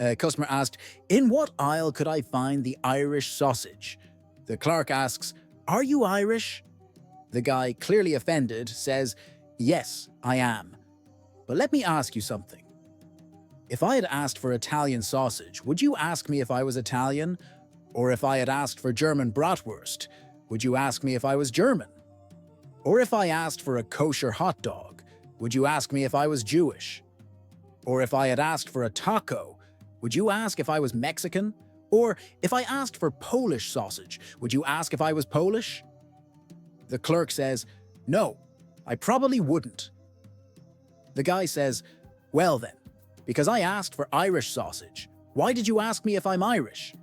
A customer asked, "In what aisle could I find the Irish sausage?" The clerk asks, "Are you Irish?" The guy, clearly offended, says, "Yes, I am. But let me ask you something. If I had asked for Italian sausage, would you ask me if I was Italian? Or if I had asked for German bratwurst, would you ask me if I was German? Or if I asked for a kosher hot dog, would you ask me if I was Jewish? Or if I had asked for a taco, would you ask if I was Mexican? Or if I asked for Polish sausage, would you ask if I was Polish?" The clerk says, "No, I probably wouldn't." The guy says, "Well then, because I asked for Irish sausage, why did you ask me if I'm Irish?"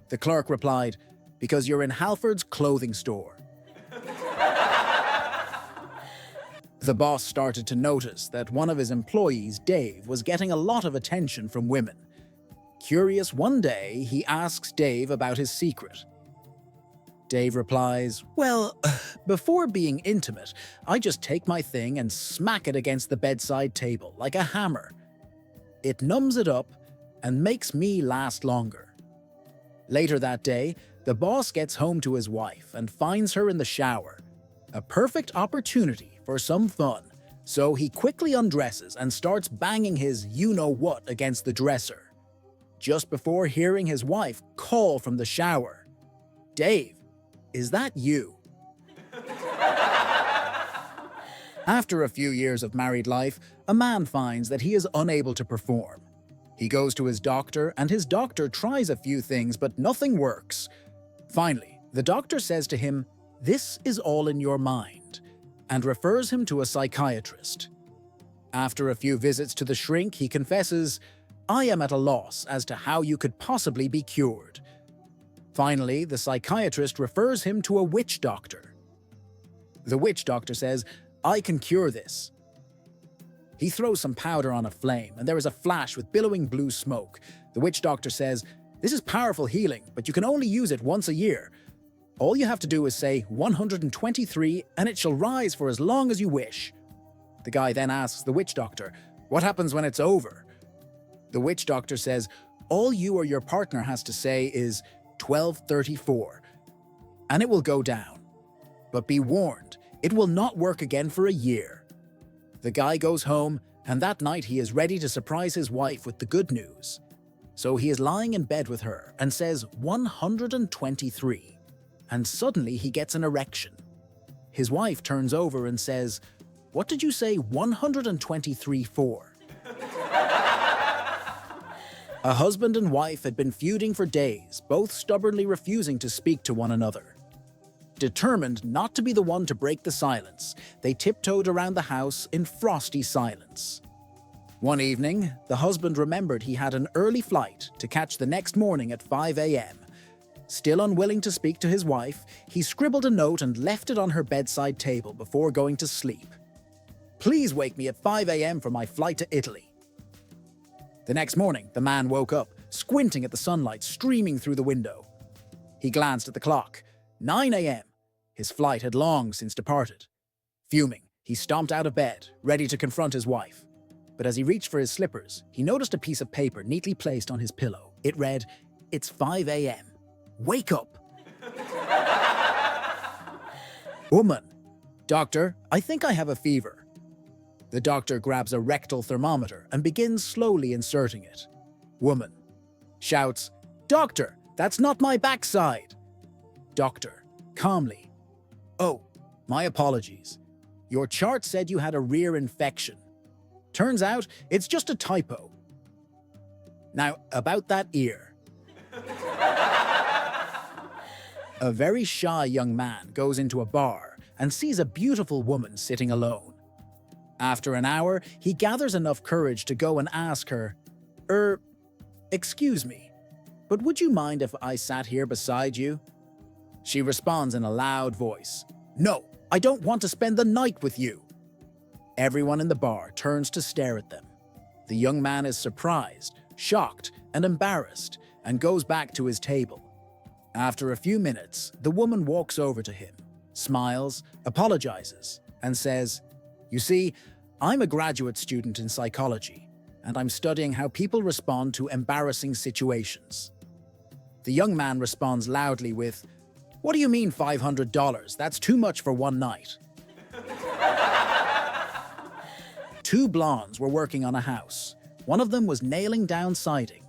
The clerk replied, "Because you're in Halford's clothing store." The boss started to notice that one of his employees, Dave, was getting a lot of attention from women. Curious, one day he asks Dave about his secret. Dave replies, "Well, before being intimate, I just take my thing and smack it against the bedside table like a hammer. It numbs it up and makes me last longer." Later that day, the boss gets home to his wife and finds her in the shower. A perfect opportunity for some fun, so he quickly undresses and starts banging his you-know-what against the dresser. Just before hearing his wife call from the shower, "Dave, is that you?" After a few years of married life, a man finds that he is unable to perform. He goes to his doctor, and his doctor tries a few things, but nothing works. Finally, the doctor says to him, "This is all in your mind," and refers him to a psychiatrist. After a few visits to the shrink, he confesses, "I am at a loss as to how you could possibly be cured." Finally, the psychiatrist refers him to a witch doctor. The witch doctor says, "I can cure this." He throws some powder on a flame, and there is a flash with billowing blue smoke. The witch doctor says, "This is powerful healing, but you can only use it once a year. All you have to do is say 123, and it shall rise for as long as you wish." The guy then asks the witch doctor, "What happens when it's over?" The witch doctor says, "All you or your partner has to say is 1234, and it will go down. But be warned, it will not work again for a year." The guy goes home, and that night he is ready to surprise his wife with the good news. So he is lying in bed with her and says 123, and suddenly he gets an erection. His wife turns over and says, "What did you say 123 for?" A husband and wife had been feuding for days, both stubbornly refusing to speak to one another. Determined not to be the one to break the silence, they tiptoed around the house in frosty silence. One evening, the husband remembered he had an early flight to catch the next morning at 5 a.m. Still unwilling to speak to his wife, he scribbled a note and left it on her bedside table before going to sleep. "Please wake me at 5 a.m. for my flight to Italy." The next morning, the man woke up, squinting at the sunlight streaming through the window. He glanced at the clock. 9 a.m. His flight had long since departed. Fuming, he stomped out of bed, ready to confront his wife. But as he reached for his slippers, he noticed a piece of paper neatly placed on his pillow. It read, "It's 5 a.m. Wake up." Woman, "Doctor, I think I have a fever." The doctor grabs a rectal thermometer and begins slowly inserting it. Woman shouts, "Doctor, that's not my backside." Doctor, calmly, "Oh, my apologies. Your chart said you had a rear infection. Turns out it's just a typo. Now, about that ear." A very shy young man goes into a bar and sees a beautiful woman sitting alone. After an hour, he gathers enough courage to go and ask her, "Excuse me, but would you mind if I sat here beside you?" She responds in a loud voice, "No, I don't want to spend the night with you." Everyone in the bar turns to stare at them. The young man is surprised, shocked, and embarrassed, and goes back to his table. After a few minutes, the woman walks over to him, smiles, apologizes, and says, "You see, I'm a graduate student in psychology, and I'm studying how people respond to embarrassing situations." The young man responds loudly with, "What do you mean $500? That's too much for one night." Two blondes were working on a house. One of them was nailing down siding.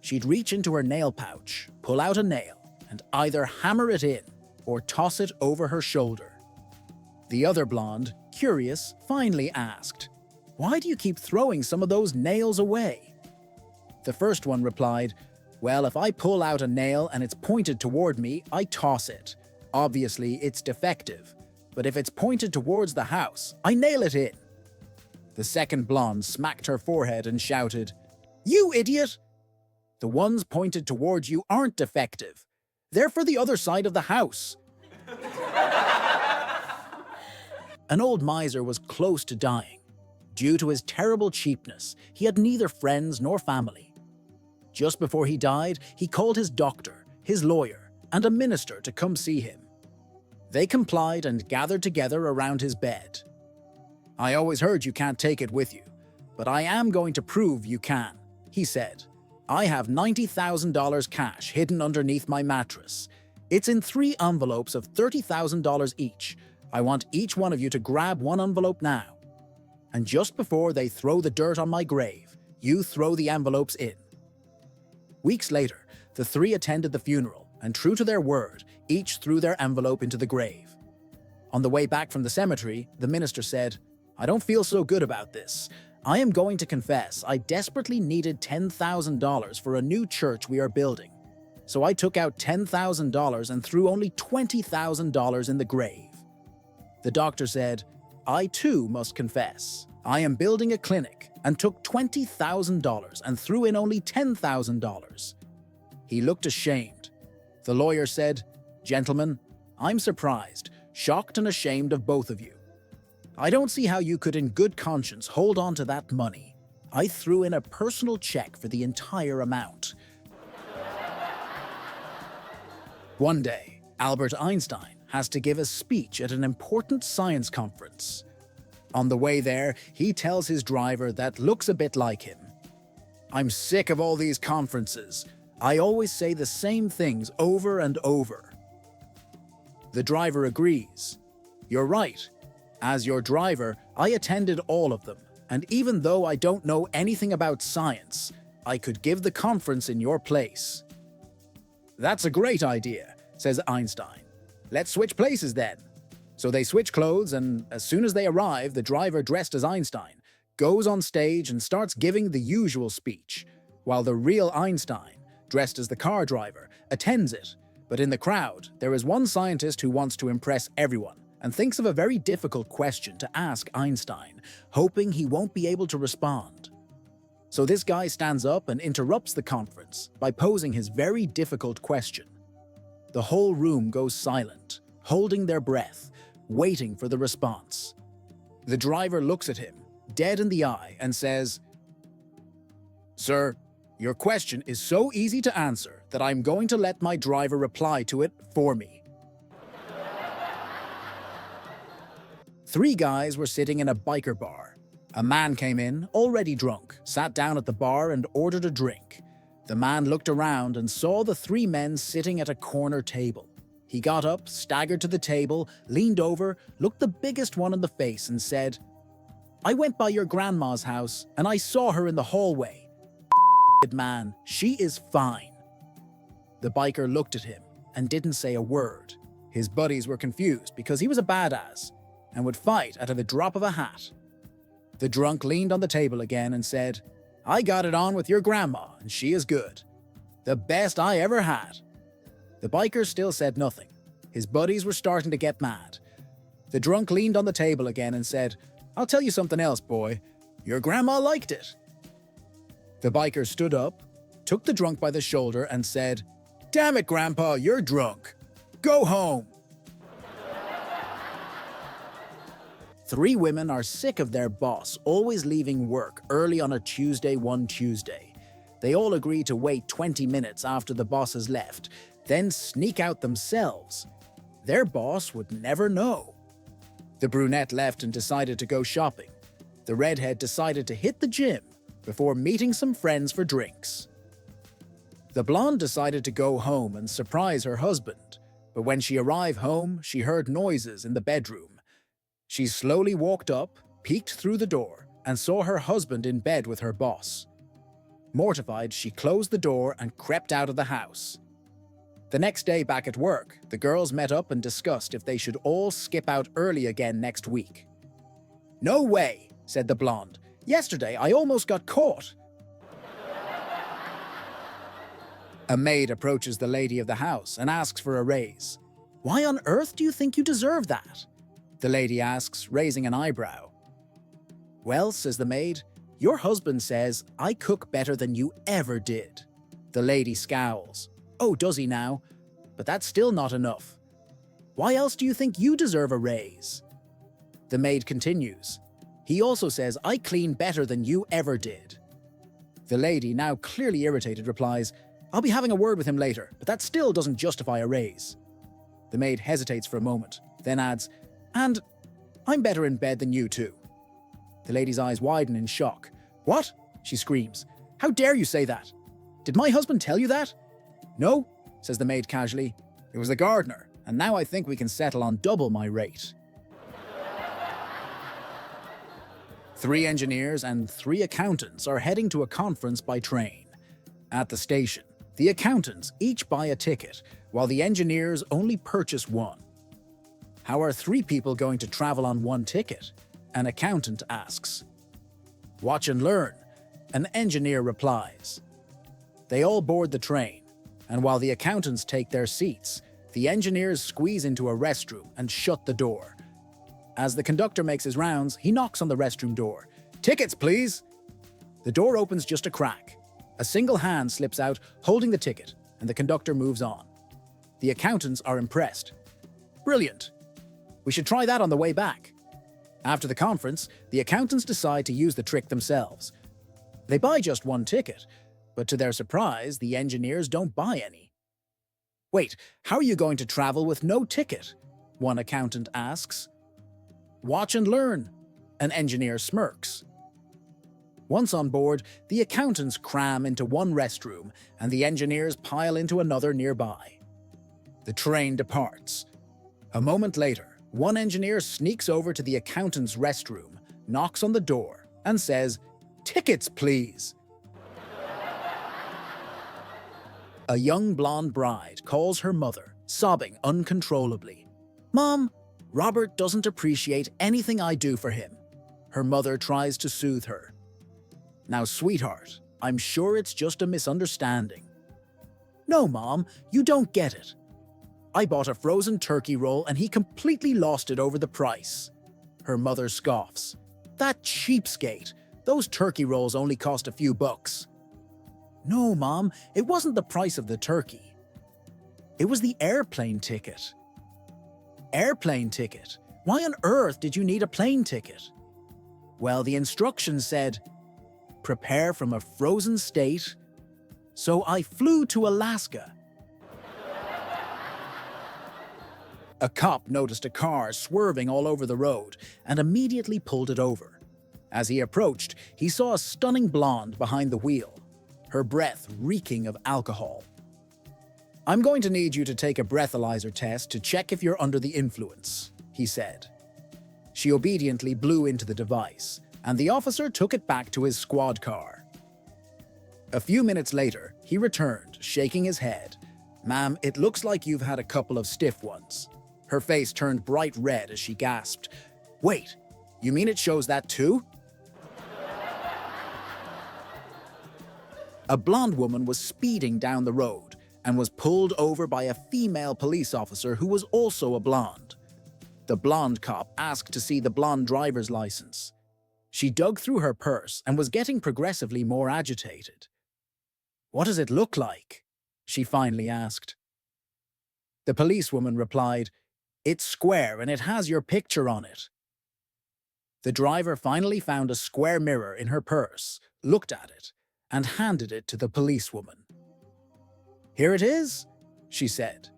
She'd reach into her nail pouch, pull out a nail, and either hammer it in or toss it over her shoulder. The other blonde, curious, finally asked, "Why do you keep throwing some of those nails away?" The first one replied, "Well, if I pull out a nail and it's pointed toward me, I toss it. Obviously, it's defective. But if it's pointed towards the house, I nail it in." The second blonde smacked her forehead and shouted, "You idiot! The ones pointed towards you aren't defective. They're for the other side of the house." An old miser was close to dying. Due to his terrible cheapness, he had neither friends nor family. Just before he died, he called his doctor, his lawyer, and a minister to come see him. They complied and gathered together around his bed. "I always heard you can't take it with you, but I am going to prove you can," he said. "I have $90,000 cash hidden underneath my mattress. It's in 3 envelopes of $30,000 each. I want each one of you to grab one envelope now. And just before they throw the dirt on my grave, you throw the envelopes in." Weeks later, the 3 attended the funeral, and true to their word, each threw their envelope into the grave. On the way back from the cemetery, the minister said, "I don't feel so good about this. I am going to confess I desperately needed $10,000 for a new church we are building. So I took out $10,000 and threw only $20,000 in the grave." The doctor said, "I too must confess. I am building a clinic and took $20,000 and threw in only $10,000. He looked ashamed. The lawyer said, "Gentlemen, I'm surprised, shocked and ashamed of both of you. I don't see how you could in good conscience hold on to that money. I threw in a personal check for the entire amount." One day, Albert Einstein has to give a speech at an important science conference. On the way there, he tells his driver that looks a bit like him, "I'm sick of all these conferences. I always say the same things over and over." The driver agrees. "You're right. As your driver, I attended all of them, and even though I don't know anything about science, I could give the conference in your place." "That's a great idea," says Einstein. "Let's switch places then." So they switch clothes, and as soon as they arrive, the driver dressed as Einstein goes on stage and starts giving the usual speech, while the real Einstein, dressed as the car driver, attends it. But in the crowd, there is one scientist who wants to impress everyone and thinks of a very difficult question to ask Einstein, hoping he won't be able to respond. So this guy stands up and interrupts the conference by posing his very difficult question. The whole room goes silent, holding their breath, waiting for the response. The driver looks at him, dead in the eye, and says, "Sir, your question is so easy to answer that I'm going to let my driver reply to it for me." 3 guys were sitting in a biker bar. A man came in, already drunk, sat down at the bar and ordered a drink. The man looked around and saw the 3 men sitting at a corner table. He got up, staggered to the table, leaned over, looked the biggest one in the face and said, "I went by your grandma's house and I saw her in the hallway. Man, she is fine." The biker looked at him and didn't say a word. His buddies were confused because he was a badass and would fight out of the drop of a hat. The drunk leaned on the table again and said, "I got it on with your grandma and she is good. The best I ever had." The biker still said nothing. His buddies were starting to get mad. The drunk leaned on the table again and said, "I'll tell you something else, boy. Your grandma liked it." The biker stood up, took the drunk by the shoulder and said, "Damn it, Grandpa, you're drunk. Go home." 3 women are sick of their boss always leaving work early on a Tuesday one Tuesday. They all agree to wait 20 minutes after the boss has left, then sneak out themselves. Their boss would never know. The brunette left and decided to go shopping. The redhead decided to hit the gym. before meeting some friends for drinks. The blonde decided to go home and surprise her husband, but when she arrived home, she heard noises in the bedroom. She slowly walked up, peeked through the door, and saw her husband in bed with her boss. Mortified, she closed the door and crept out of the house. The next day back at work, the girls met up and discussed if they should all skip out early again next week. "No way," said the blonde. "Yesterday I almost got caught." A maid approaches the lady of the house and asks for a raise. "Why on earth do you think you deserve that?" the lady asks, raising an eyebrow. "Well," says the maid, "your husband says I cook better than you ever did." The lady scowls. "Oh, does he now? But that's still not enough. Why else do you think you deserve a raise?" The maid continues. "He also says I clean better than you ever did." The lady, now clearly irritated, replies, "I'll be having a word with him later, but that still doesn't justify a raise." The maid hesitates for a moment, then adds, "And I'm better in bed than you too." The lady's eyes widen in shock. "What?" she screams. "How dare you say that? Did my husband tell you that?" "No," says the maid casually. "It was the gardener, and now I think we can settle on double my rate." 3 engineers and 3 accountants are heading to a conference by train. At the station, the accountants each buy a ticket, while the engineers only purchase one. "How are 3 people going to travel on 1 ticket?" an accountant asks. "Watch and learn," an engineer replies. They all board the train, and while the accountants take their seats, the engineers squeeze into a restroom and shut the door. As the conductor makes his rounds, he knocks on the restroom door. "Tickets, please!" The door opens just a crack. A single hand slips out, holding the ticket, and the conductor moves on. The accountants are impressed. "Brilliant! We should try that on the way back." After the conference, the accountants decide to use the trick themselves. They buy just 1 ticket, but to their surprise, the engineers don't buy any. "Wait, how are you going to travel with no ticket?" one accountant asks. "Watch and learn," an engineer smirks. Once on board, the accountants cram into one restroom and the engineers pile into another nearby. The train departs. A moment later, one engineer sneaks over to the accountant's restroom, knocks on the door, and says, "Tickets, please." A young blonde bride calls her mother, sobbing uncontrollably. "Mom, Robert doesn't appreciate anything I do for him." Her mother tries to soothe her. "Now, sweetheart, I'm sure it's just a misunderstanding." "No, Mom, you don't get it. I bought a frozen turkey roll and he completely lost it over the price." Her mother scoffs. "That cheapskate. Those turkey rolls only cost a few bucks." "No, Mom, it wasn't the price of the turkey. It was the airplane ticket." "Airplane ticket? Why on earth did you need a plane ticket?" "Well, the instructions said, prepare from a frozen state, so I flew to Alaska." A cop noticed a car swerving all over the road and immediately pulled it over. As he approached, he saw a stunning blonde behind the wheel, her breath reeking of alcohol. "I'm going to need you to take a breathalyzer test to check if you're under the influence," he said. She obediently blew into the device, and the officer took it back to his squad car. A few minutes later, he returned, shaking his head. "Ma'am, it looks like you've had a couple of stiff ones." Her face turned bright red as she gasped. "Wait, you mean it shows that too?" A blonde woman was speeding down the road and was pulled over by a female police officer who was also a blonde. The blonde cop asked to see the blonde driver's license. She dug through her purse and was getting progressively more agitated. "What does it look like?" she finally asked. The policewoman replied, "It's square and it has your picture on it." The driver finally found a square mirror in her purse, looked at it, and handed it to the policewoman. "Here it is," she said.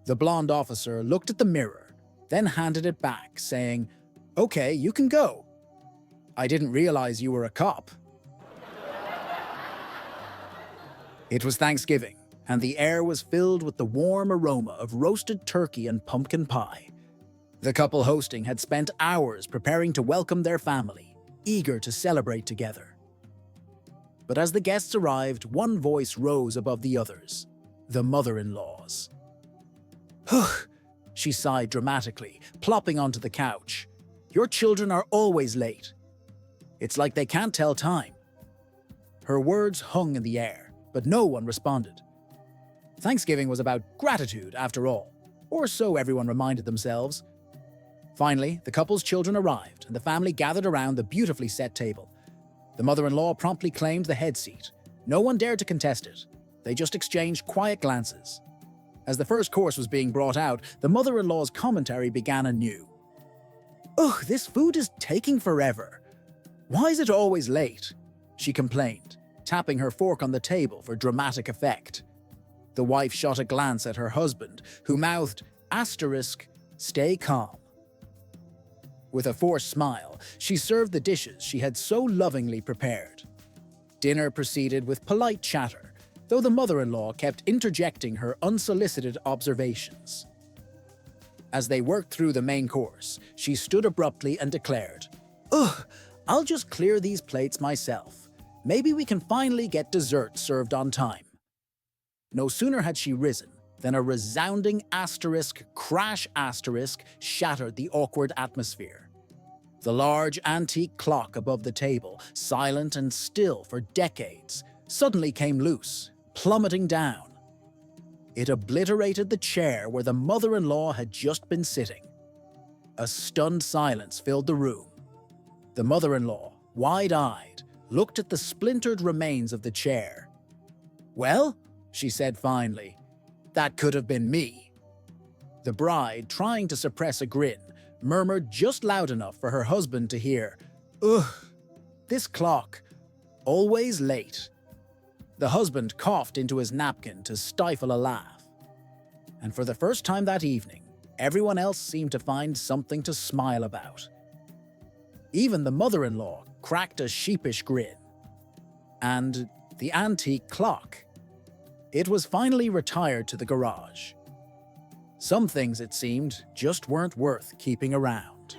The blonde officer looked at the mirror, then handed it back, saying, "Okay, you can go. I didn't realize you were a cop." It was Thanksgiving, and the air was filled with the warm aroma of roasted turkey and pumpkin pie. The couple hosting had spent hours preparing to welcome their family, eager to celebrate together. But as the guests arrived, one voice rose above the others: the mother-in-law's. "Huh," she sighed dramatically, plopping onto the couch. "Your children are always late. It's like they can't tell time." Her words hung in the air, but no one responded. Thanksgiving was about gratitude, after all, or so everyone reminded themselves. Finally, the couple's children arrived, and the family gathered around the beautifully set table. The mother-in-law promptly claimed the head seat. No one dared to contest it. They just exchanged quiet glances. As the first course was being brought out, the mother-in-law's commentary began anew. "Ugh, this food is taking forever. Why is it always late?" she complained, tapping her fork on the table for dramatic effect. The wife shot a glance at her husband, who mouthed, "*stay calm." With a forced smile, she served the dishes she had so lovingly prepared. Dinner proceeded with polite chatter, though the mother-in-law kept interjecting her unsolicited observations. As they worked through the main course, she stood abruptly and declared, "Ugh, I'll just clear these plates myself. Maybe we can finally get dessert served on time." No sooner had she risen than a resounding crash shattered the awkward atmosphere. The large antique clock above the table, silent and still for decades, suddenly came loose, plummeting down. It obliterated the chair where the mother-in-law had just been sitting. A stunned silence filled the room. The mother-in-law, wide-eyed, looked at the splintered remains of the chair. "Well," she said finally, "that could have been me." The bride, trying to suppress a grin, murmured just loud enough for her husband to hear, "Ugh, this clock, always late." The husband coughed into his napkin to stifle a laugh. And for the first time that evening, everyone else seemed to find something to smile about. Even the mother-in-law cracked a sheepish grin. And the antique clock. It was finally retired to the garage. Some things, it seemed, just weren't worth keeping around.